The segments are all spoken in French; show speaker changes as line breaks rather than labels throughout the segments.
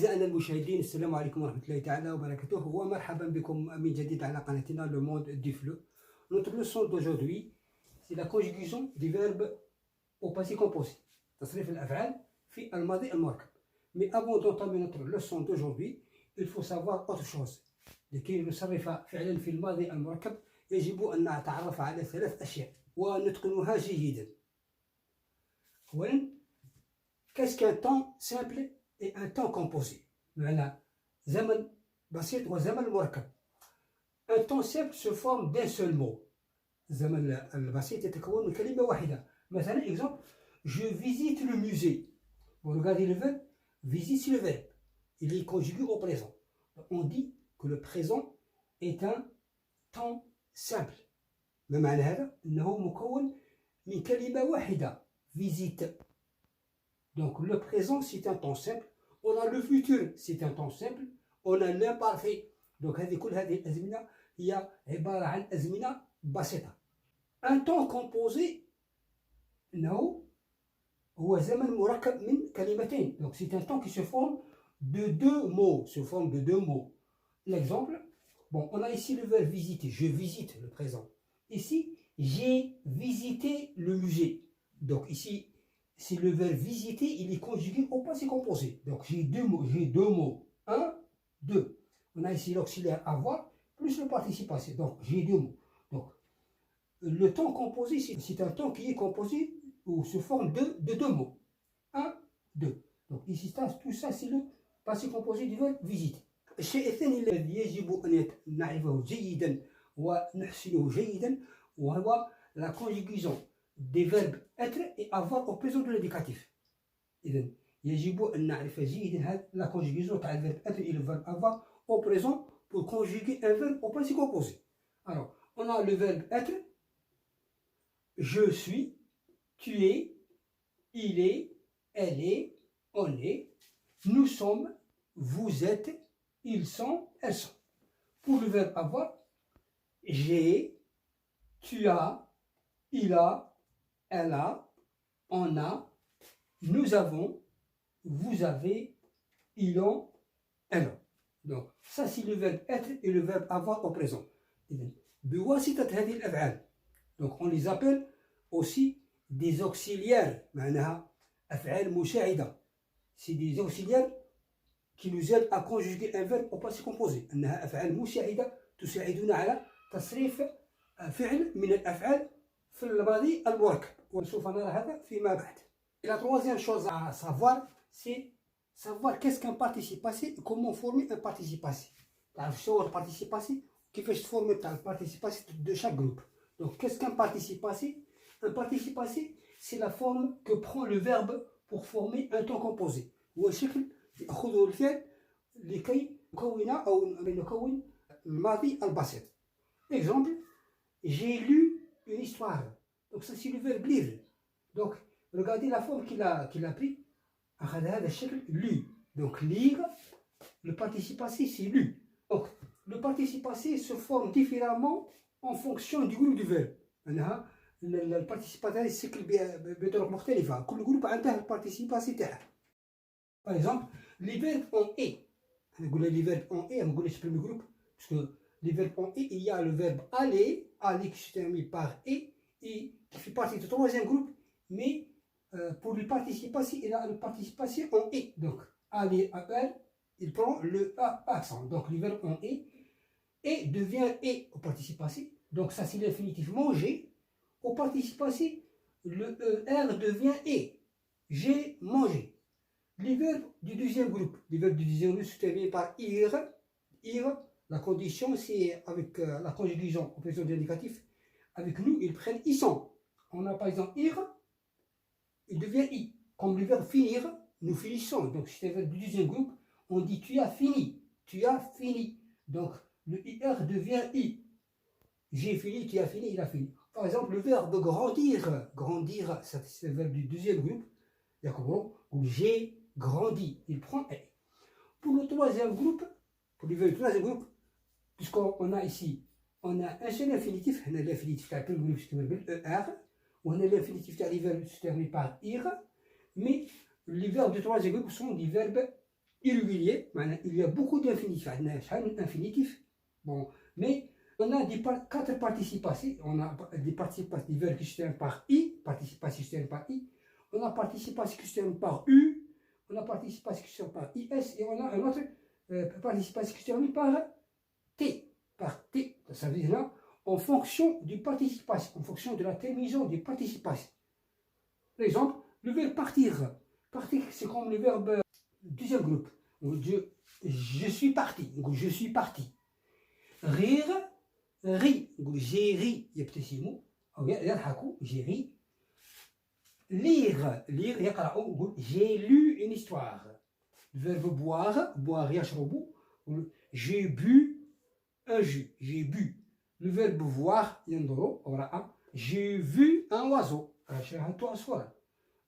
أعزائنا المشاهدين، السلام عليكم ورحمة الله تعالى وبركاته ومرحبا بكم من جديد على قناتنا Le Monde du Fleu. Notre leçon d'aujourd'hui, c'est la conjugaison du verbe au passé composé. تصريف الأفعال في الماضي المركب. Mais avant d'entamer notre leçon d'aujourd'hui, il faut savoir autre chose. لكي نصرف فعلا في الماضي المركب يجب أن نتعرف على ثلاث أشياء ونتقنها جيدا. أولا، qu'est-ce qu'un temps simple et un temps composé؟ معنى زمن بسيط وزمن مركب. Un temps simple se forme d'un seul mot. الزمن البسيط يتكون من كلمة واحدة. مثلا exemple, je visite le musée. Vous regardez le verbe, visite c'est le verbe. Il est conjugué au présent. On dit que le présent est un temps simple. ما معنى هذا؟ إنه مكون من كلمة واحدة. Visite. Donc le présent c'est un temps simple. On a le futur c'est un temps simple. On a l'imparfait. Donc كل هذه الأزمنة هي عبارة عن أزمنة بسيطة. Un temps composé إنه هو زمن مركب من كلمتين. Donc c'est un temps qui se forme de deux mots. L'exemple, bon, on a ici le verbe visiter. Je visite le présent. Ici, j'ai visité le musée. Donc ici, c'est le verbe visiter, il est conjugué au passé composé. Donc j'ai deux mots. Un, deux. On a ici l'auxiliaire avoir plus le participe passé. Donc j'ai deux mots. Donc le temps composé, c'est un temps qui est composé ou se forme de deux mots. Un, deux. Donc ici, tout ça, c'est le passé composé du verbe visiter. الشيء الثاني الذي يجب أن نعرفه جيدا ونحسنه جيدا وهو la conjugaison des verbes être et avoir au présent de l'indicatif. إذن يجب أن نعرف جيدا la conjugaison تاع الverbe être et le verbe avoir au présent pour conjuguer un verbe au passé composé. Alors, on a le verbe être, je suis, tu es, il est, elle est, on est, nous sommes, vous êtes, ils sont, elles sont. Pour le verbe avoir, j'ai, tu as, il a, elle a, on a, nous avons, vous avez, ils ont, elles ont. Donc, ça c'est le verbe être et le verbe avoir au présent. بواسطة هذه الأفعال. Donc, on les appelle aussi des auxiliaires. معناها أفعال مساعدة. C'est des auxiliaires qui nous aident à conjuguer un verbe au passé composé. أنها أفعال مساعدة تساعدنا على تصريف فعل من الأفعال في الماضي المركب. وسوف نرى هذا فيما بعد. Et la troisième chose à savoir, c'est savoir qu'est-ce qu'un participe passé et comment former un participe passé. تعرف شو هو الparticipe passé كيفاش تفورمي تاع الparticipe passé de chaque groupe. Donc qu'est-ce qu'un participe passé? Un participe passé, c'est la forme que prend le verbe pour former un temps composé. هو شكل يأخذه الفعل لكي نكون الماضي البسيط. Exemple, j'ai lu une histoire. Donc ça c'est le verbe lire. Donc regardez la forme qu'il a pris. أخذ هذا الشكل lu. Donc lire, le participe passé c'est lu. Donc le participe passé se forme différemment en fonction du groupe du verbe. الparticipe passé يتشكل بطرق مختلفة. كل جروب عنده الparticipe passé تاعه. Par exemple, les verbes en et. Les verbes en et, on le premier groupe. Parce que les verbes en et, il y a le verbe aller qui se termine par et qui fait partie du troisième groupe. Mais pour le participe passé, il a le participe passé en et. Donc, aller à elle, il prend le a accent. Donc, le verbe en et devient et au participe passé. Donc, ça c'est l'infinitif manger. Au participe passé, le er devient et. J'ai mangé. Les verbes du deuxième groupe. Les verbes du deuxième groupe se terminent par ir. Ir, la condition c'est avec la conjugaison au présent de l'indicatif. Avec nous, ils prennent ils sont. On a par exemple ir, il devient i. Comme le verbe finir, nous finissons. Donc c'est un verbe du deuxième groupe. On dit tu as fini. Tu as fini. Donc le ir devient i. J'ai fini, tu as fini, il a fini. Par exemple, le verbe grandir. Grandir, c'est le verbe du deuxième groupe. D'accord? Où j'ai grandi. Il prend elle. Pour le troisième groupe, puisqu'on a ici, on a un seul infinitif. On a l'infinitif qui a le groupe, c'est le verbe er. On a l'infinitif qui a les verbes se terminent par ir. Mais les verbes du troisième groupe sont des verbes irrégulier, il y a beaucoup d'infinitifs. Infinitifs. Bon, mais on a quatre participations. On a des participations des verbes qui se terminent par i, participation qui se terminent par i. On a participation qui se terminent par u. On a participation qui se termine par is. Et on a une autre participation qui se termine par t. Par t. Ça veut dire là, en fonction du participation, en fonction de la terminaison du participation. Par exemple, le verbe partir. Partir, c'est comme le verbe deuxième groupe. Je suis parti. Je suis parti. Rire, ri. J'ai ri. Il y a petit mot. J'ai ri. Lire, j'ai lu une histoire. Le verbe boire, boire, yashrobu. J'ai bu un jus. J'ai bu. Le verbe voir, yandoro, j'ai vu un oiseau.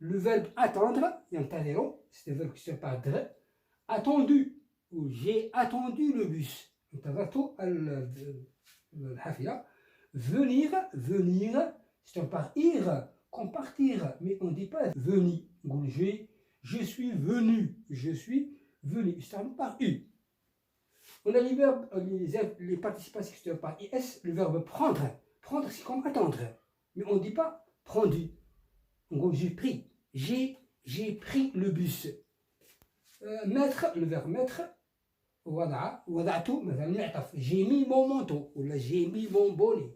Le verbe attendre, yantadero, c'est un verbe qui se parle de attendu. J'ai attendu le bus. Venir, venir, c'est un par ir, comme partir, mais on ne dit pas venir. Je suis venu, c'est un par u. On a les verbes, les participations qui se terminent par is, le verbe prendre. Prendre, c'est comme attendre, mais on ne dit pas prendu. J'ai pris, j'ai pris le bus. Mettre, le verbe mettre, j'ai mis mon manteau, ou là j'ai mis mon bonnet.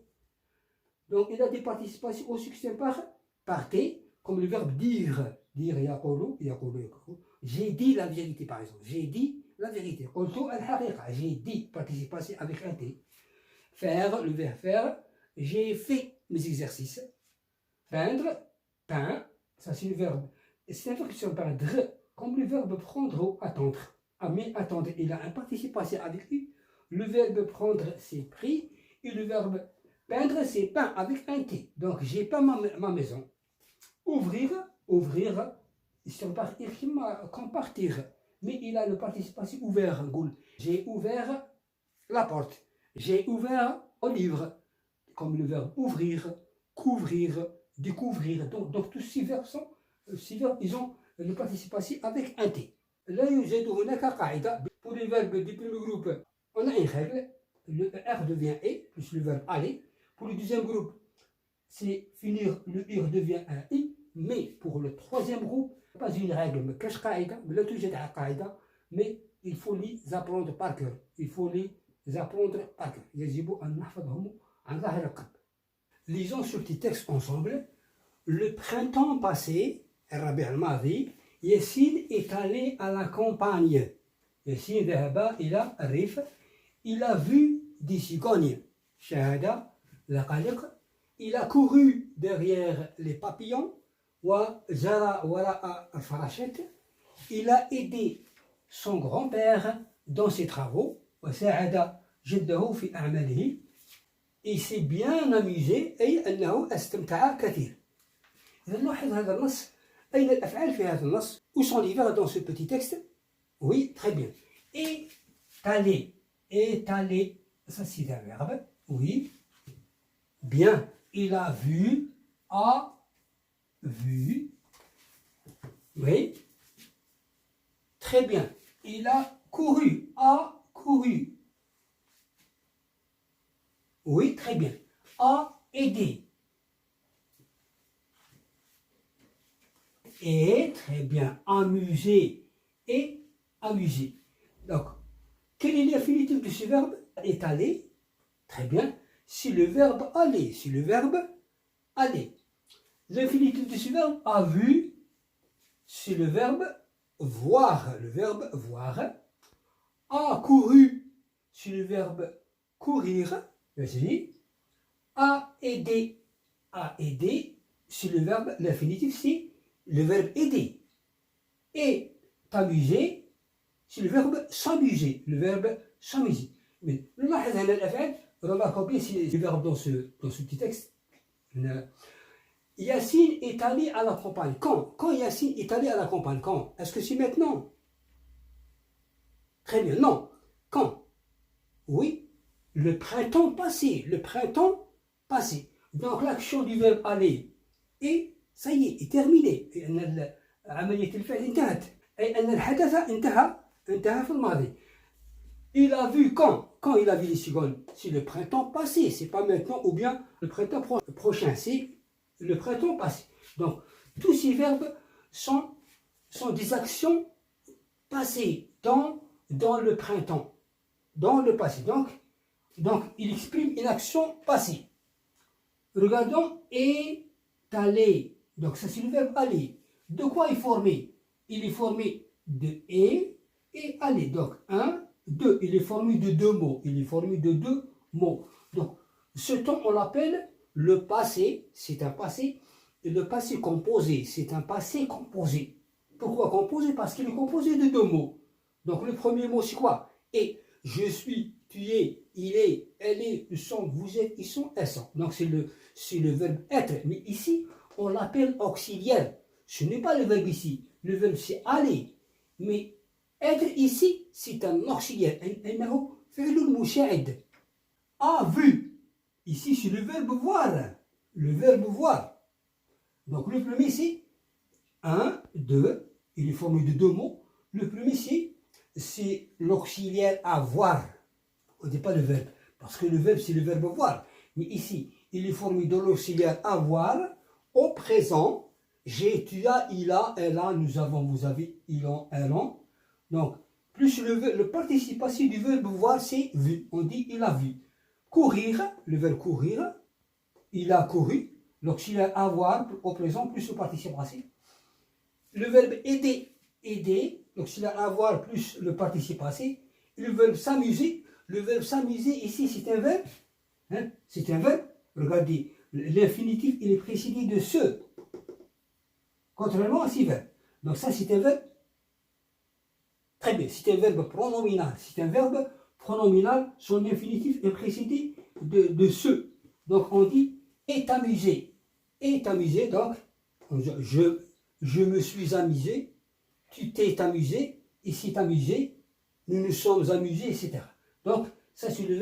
Donc il y a des participations aussi qui se terminent par t, comme le verbe dire. Dire yaqulu. J'ai dit la vérité par exemple. J'ai dit la vérité. J'ai dit, participation avec un t. Faire, le verbe faire. J'ai fait mes exercices. Peindre, peint. Ça c'est le verbe. C'est un verbe qui se termine par dr, comme le verbe prendre ou attendre. Ah, mais attendre, il a un participation avec lui. Le verbe prendre, c'est pris. Et le verbe peindre, c'est peint avec un T. Donc, j'ai peint ma maison. Ouvrir, ouvrir, c'est partir comme partir. Mais il a le participation ouvert. J'ai ouvert la porte. J'ai ouvert un livre. Comme le verbe ouvrir, couvrir, découvrir. Donc tous ces verbes ils ont le participation avec un T. Là, pour les verbes du premier groupe, on a une règle. Le R devient E, plus le verbe aller. Pour le deuxième groupe, c'est finir, le IR devient un I. Mais pour le troisième groupe, pas une règle, mais il faut les apprendre par cœur. Il faut les apprendre par cœur. Lisons ce petit texte ensemble. Le printemps passé, Yassine est allé à la campagne. Yassine ذهب إلى الريف. Il a vu des cigognes. Shahada, la qaliq. Il a couru derrière les papillons. Wa jara wara'a al-farashat. Il a aidé son grand-père dans ses travaux. Wa sa'ada jaddahu fi a'malihi. Il s'est bien amusé. أي أنه استمتع كثير. إذا نلاحظ هذا النص. أين الأفعال في هذا النص? Où sont les verbes dans ce petit texte? Oui, très bien. Étaler, étaler, ça c'est un verbe. Oui. Bien. Il a vu, a vu. Oui. Très bien. Il a couru, a couru. Oui, très bien. A aidé. Et très bien, amuser et amuser. Donc, quel est l'infinitif de ce verbe? Étaler, très bien. C'est le verbe aller, c'est le verbe aller. L'infinitif de ce verbe a vu, c'est le verbe voir, le verbe voir. A couru, c'est le verbe courir. A aidé, c'est le verbe, l'infinitif c'est le verbe aider. Et t'amuser, c'est le verbe s'amuser. Le verbe s'amuser. Mais remarquons bien les verbes dans ce petit texte. Yassine est allé à la campagne. Quand Yassine est allé à la campagne? Quand? Est-ce que c'est maintenant? Très bien, non. Quand? Oui. Le printemps passé. Le printemps passé. Donc l'action du verbe aller est ça y est terminé. لأن عملية الفعل انتهت. أي أن الحدث انتهى انتهى في الماضي. Il a vu quand il a vu les cigognes? C'est le printemps passé, c'est pas maintenant ou bien le printemps prochain, c'est le printemps passé. Donc, tous ces verbes sont des actions passées dans le printemps, dans le passé. Donc, il exprime une action passée. Regardons, est allé. Donc, ça c'est le verbe aller. De quoi est formé? Il est formé de et aller. Donc, un, deux. Il est formé de deux mots. Il est formé de deux mots. Donc, ce temps, on l'appelle le passé. C'est un passé. Et le passé composé, c'est un passé composé. Pourquoi composé? Parce qu'il est composé de deux mots. Donc, le premier mot, c'est quoi? Et, je suis, tu es, il est, elle est, ils sont, vous êtes, ils sont, elles sont. Donc, c'est le verbe être. Mais ici, on l'appelle auxiliaire. Ce n'est pas le verbe ici. Le verbe, c'est aller. Mais être ici, c'est un auxiliaire. A vu. Ici, c'est le verbe voir. Le verbe voir. Donc, le premier, c'est un, deux. Il est formé de deux mots. Le premier, c'est l'auxiliaire avoir. On ne dit pas le verbe. Parce que le verbe, c'est le verbe voir. Mais ici, il est formé de l'auxiliaire avoir au présent. J'ai, tu as, il a, elle a, nous avons, vous avez, ils ont, elles ont. Donc, plus le participe passé du verbe voir, c'est vu. On dit il a vu. Courir, le verbe courir, il a couru. L'auxiliaire avoir au présent, plus le participe passé. Le verbe aider, aider, l'auxiliaire avoir plus le participe passé. Le verbe s'amuser, le verbe s'amuser ici, c'est un verbe. Hein, c'est un verbe. Regardez, l'infinitif, il est précédé de ce. Contrairement à ces verbes. Donc ça, c'est un verbe. Très bien, c'est un verbe pronominal. C'est un verbe pronominal, son infinitif est précédé de ce. Donc on dit est amusé. Est amusé, donc je me suis amusé, tu t'es amusé, il s'est amusé, nous nous sommes amusés, etc. Donc ça c'est le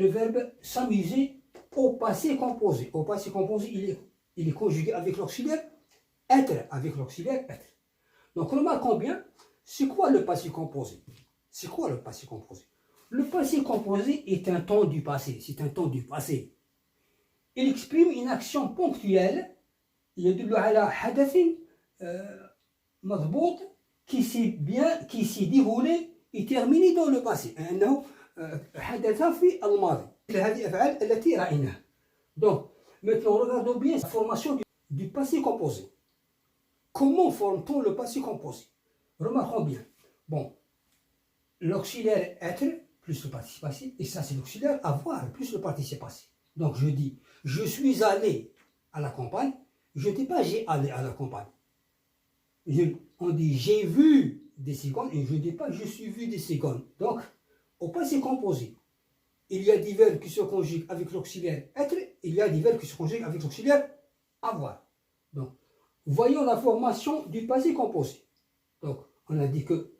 verbe s'amuser au passé composé. Au passé composé, il est conjugué avec l'auxiliaire être, avec l'auxiliaire être. Donc remarquons bien, c'est quoi le passé composé? C'est quoi le passé composé? Le passé composé est un temps du passé, c'est un temps du passé. Il exprime une action ponctuelle, يدل على حدث مضبوط qui s'est déroulé et terminé dans le passé. أنه حدث في الماضي. هذه الأفعال التي رأيناها. Donc, maintenant regardons bien la formation du passé composé. Comment forme-t-on le passé composé? Remarquons bien. Bon, l'auxiliaire être plus le participe passé, et ça c'est l'auxiliaire avoir plus le participe passé. Donc je dis, je suis allé à la campagne, je ne dis pas j'ai allé à la campagne. On dit j'ai vu des cigognes, et je ne dis pas je suis vu des cigognes. Donc, au passé composé, il y a des verbes qui se conjuguent avec l'auxiliaire être, il y a des verbes qui se conjuguent avec l'auxiliaire avoir. Donc, voyons la formation du passé composé. Donc, on a dit que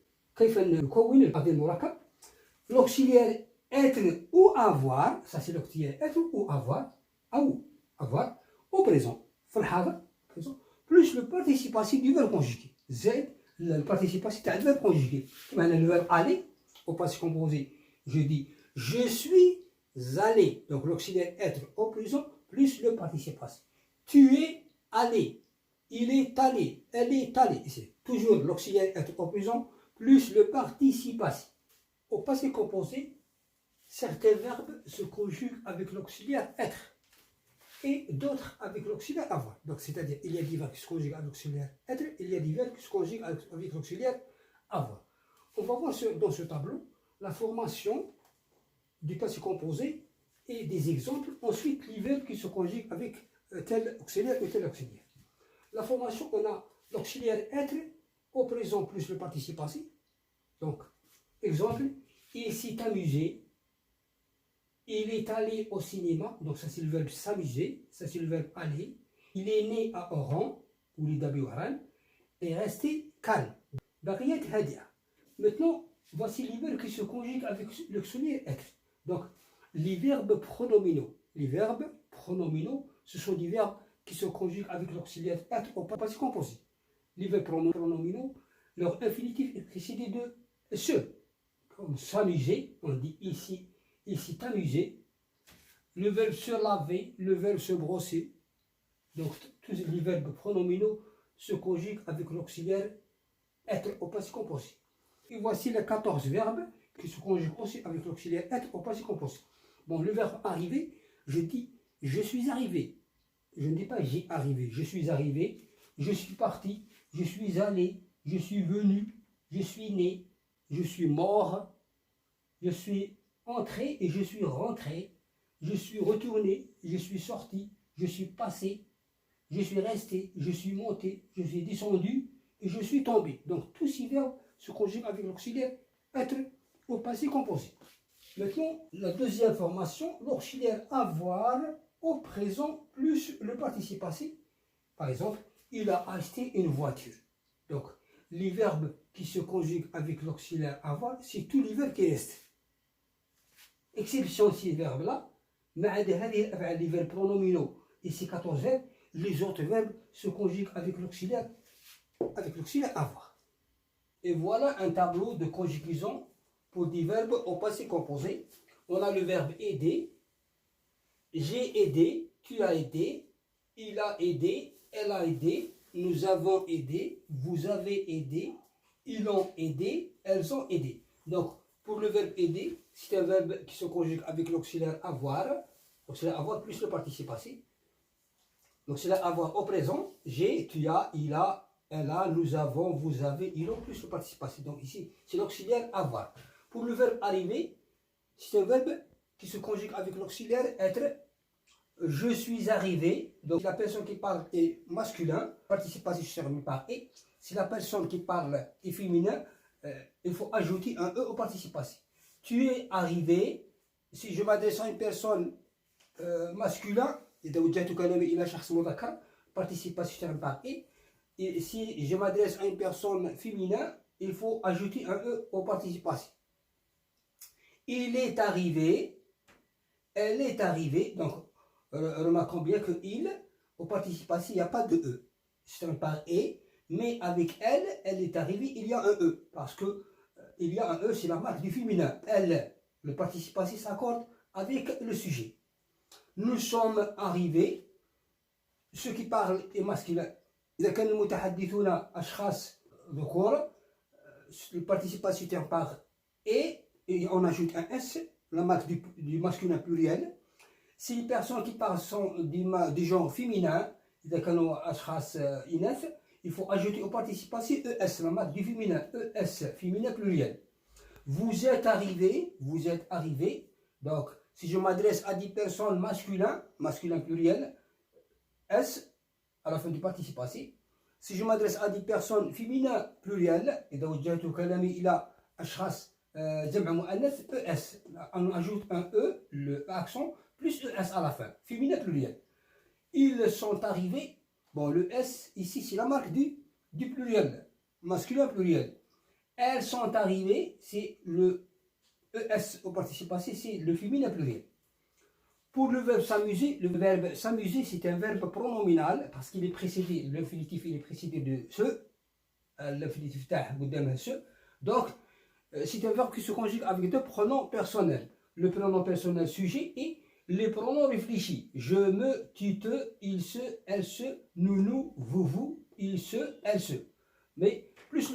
l'auxiliaire être ou avoir, ça c'est l'auxiliaire être ou avoir, au présent, plus le participe passé du verbe conjugué. Z, le participe passé du verbe conjugué. Le verbe aller, au passé composé, je dis je suis allé. Donc l'auxiliaire être au présent, plus le participe passé. Tu es allé. Il est allé, elle est allée. C'est toujours l'auxiliaire être au présent, plus le participe passé. Au passé composé, certains verbes se conjuguent avec l'auxiliaire être et d'autres avec l'auxiliaire avoir. Donc, c'est-à-dire, il y a des verbes qui se conjuguent avec l'auxiliaire être, il y a des verbes qui se conjuguent avec l'auxiliaire avoir. On va voir dans ce tableau la formation du passé composé et des exemples. Ensuite, les verbes qui se conjuguent avec tel auxiliaire ou tel auxiliaire. La formation, on a l'auxiliaire être au présent plus le participe passé. Donc, exemple, il s'est amusé, il est allé au cinéma, donc ça c'est le verbe s'amuser, ça c'est le verbe aller. Il est né à Oran, ou l'Idabi Waran, et est resté calme. Bariyat Hadia. Maintenant, voici les verbes qui se conjuguent avec l'auxiliaire être. Donc, les verbes pronominaux. Les verbes pronominaux, ce sont des verbes qui se conjuguent avec l'auxiliaire être au passé composé. Les verbes pronominaux, leur infinitif est précédé de se. Comme s'amuser, on dit ici, il s'est amusé. Le verbe se laver, le verbe se brosser. Donc tous les verbes pronominaux se conjuguent avec l'auxiliaire être au passé composé. Et voici les 14 verbes qui se conjuguent aussi avec l'auxiliaire être au passé composé. Bon, le verbe arriver, je dis je suis arrivé. Je ne dis pas j'ai arrivé, je suis arrivé, je suis parti, je suis allé, je suis venu, je suis né, je suis mort, je suis entré et je suis rentré, je suis retourné, je suis sorti, je suis passé, je suis resté, je suis monté, je suis descendu et je suis tombé. Donc tous ces verbes se conjuguent avec l'auxiliaire être au passé composé. Maintenant, la deuxième formation, l'auxiliaire avoir au présent plus le participe passé. Par exemple, il a acheté une voiture. Donc, les verbes qui se conjuguent avec l'auxiliaire avoir, c'est tous les verbes qui restent. Exception de ces verbes-là, mais les verbes pronominaux et ces 14 verbes, les autres verbes se conjuguent avec l'auxiliaire avoir. Et voilà un tableau de conjugaison pour des verbes au passé composé. On a le verbe aider, j'ai aidé, tu as aidé, il a aidé, elle a aidé, nous avons aidé, vous avez aidé, ils ont aidé, elles ont aidé. Donc, pour le verbe aider, c'est un verbe qui se conjugue avec l'auxiliaire avoir plus le participe passé. L'auxiliaire avoir au présent, j'ai, tu as, il a, elle a, nous avons, vous avez, ils ont plus le participe passé. Donc ici, c'est l'auxiliaire avoir. Pour le verbe arriver, c'est un verbe qui se conjugue avec l'auxiliaire être. Je suis arrivé. Donc la personne qui parle est masculin, participe passé se termine par et. Si la personne qui parle est féminin, il faut ajouter un e au participe passé. Tu es arrivé. Si je m'adresse à une personne masculin, participe passé se termine par et. Et si je m'adresse à une personne féminin, il faut ajouter un e au participe passé. Il est arrivé, elle est arrivée, donc remarquons bien que il, au participe passé, il n'y a pas de e. C'est terminé par et, mais avec elle, elle est arrivée, il y a un e, parce que il y a un e, c'est la marque du féminin. Elle, le participe passé s'accorde avec le sujet. Nous sommes arrivés, ceux qui parlent est masculin. إذا كان المتحدثون أشخاص ذكور, le participe passé se termine par et on ajoute un S, la marque du masculin pluriel. Si les personnes qui parlent sont du genre féminin, il faut ajouter au participe passé ES, la marque du féminin, ES, féminin pluriel. Vous êtes arrivé. Donc, si je m'adresse à des personnes masculin pluriel, S à la fin du participe passé. Si je m'adresse à des personnes féminins pluriel, إذا وجهت كلامي إلى أشخاص جمع مؤنث ES, on ajoute un E, le accent, plus ES à la fin, féminin pluriel. Ils sont arrivés, bon le S ici c'est la marque du pluriel, masculin pluriel. Elles sont arrivées, c'est le ES au participe passé, c'est le féminin pluriel. Pour le verbe s'amuser, c'est un verbe pronominal parce qu'il est précédé, l'infinitif il est précédé de ce, l'infinitif تاع قدامها ce. Donc c'est un verbe qui se conjugue avec deux pronoms personnels. Le pronom personnel sujet et les pronoms réfléchis. Je me, tu te, il se, elle se, nous, vous, il se, elle se. Mais plus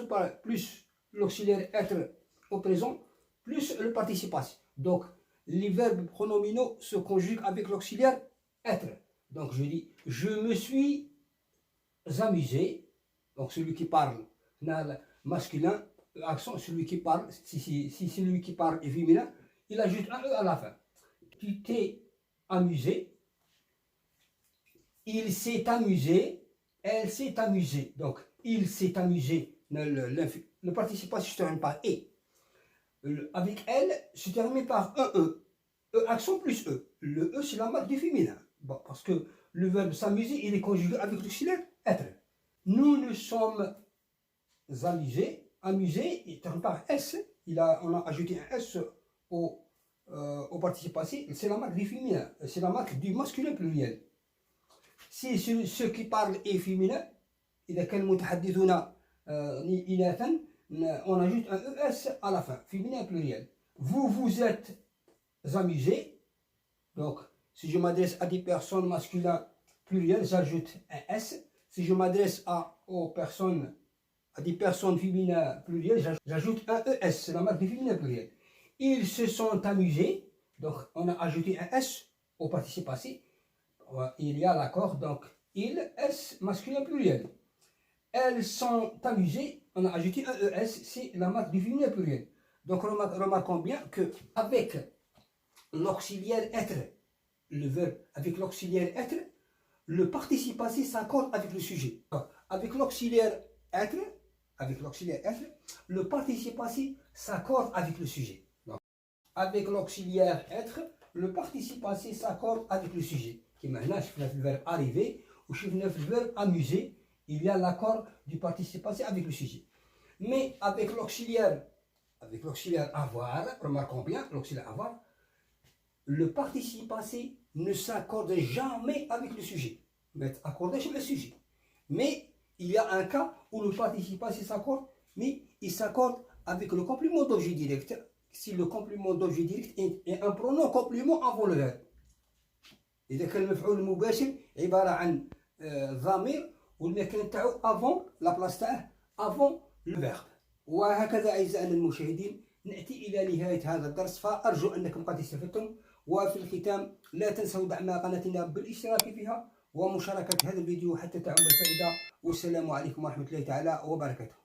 l'auxiliaire être au présent, plus le participe passé. Donc les verbes pronominaux se conjuguent avec l'auxiliaire être. Donc je dis je me suis amusé. Donc celui qui parle, masculin, accent, celui qui parle, si celui qui parle est féminin, il ajoute un e à la fin. Tu t'es amusé, il s'est amusé, elle s'est amusée. Donc il s'est amusé, le participe passé se termine par et. Avec elle se termine par un e. E accent plus e. Le e c'est la marque du féminin. Bon, parce que le verbe s'amuser il est conjugué avec l'auxiliaire être. Nous nous sommes amusés, il termine par S, on a ajouté un S au participe passé, c'est la marque du féminin, c'est la marque du masculin pluriel. Si ceux qui parlent est féminin, إذا كان المتحدثون إناثا on ajoute un ES à la fin, féminin pluriel. Vous vous êtes amusés. Donc, si je m'adresse à des personnes masculines plurielles, j'ajoute un S. Si je m'adresse à des personnes féminines plurielles, j'ajoute un ES, c'est la marque du féminin pluriel. Ils se sont amusés, donc on a ajouté un S au participe passé. Il y a l'accord, donc ils, S, masculin pluriel. Elles sont amusées, on a ajouté un ES, c'est la marque du féminin pluriel. Donc remarquons bien qu'avec l'auxiliaire être, le verbe avec l'auxiliaire être, le participe passé s'accorde avec le sujet. Avec l'auxiliaire être, le participe passé s'accorde avec le sujet. Donc, avec l'auxiliaire être, le participe passé s'accorde avec le sujet. Qui maintenant, je fais le verbe arriver ou je fais le verbe amuser, il y a l'accord du participe passé avec le sujet. Mais avec l'auxiliaire avoir, remarquons bien, l'auxiliaire avoir, le participe passé ne s'accorde jamais avec le sujet. Mais accordé sur le sujet. Mais il y a un cas où le participe passé s'accorde, mais il s'accorde avec le complément d'objet direct. Si le complément d'objet direct est un pronom complément avant le verbe. إذا كان المفعول المباشر عبارة عن ضمير والمكان تاعو avant لا بلاص تاعه avant le verbe. وهكذا أعزائنا المشاهدين نأتي إلى نهاية هذا الدرس، فأرجو أنكم قد استفدتم. وفي الختام لا تنسوا دعم قناتنا بالاشتراك فيها ومشاركة هذا الفيديو حتى تعم الفائدة. والسلام عليكم ورحمة الله تعالى وبركاته.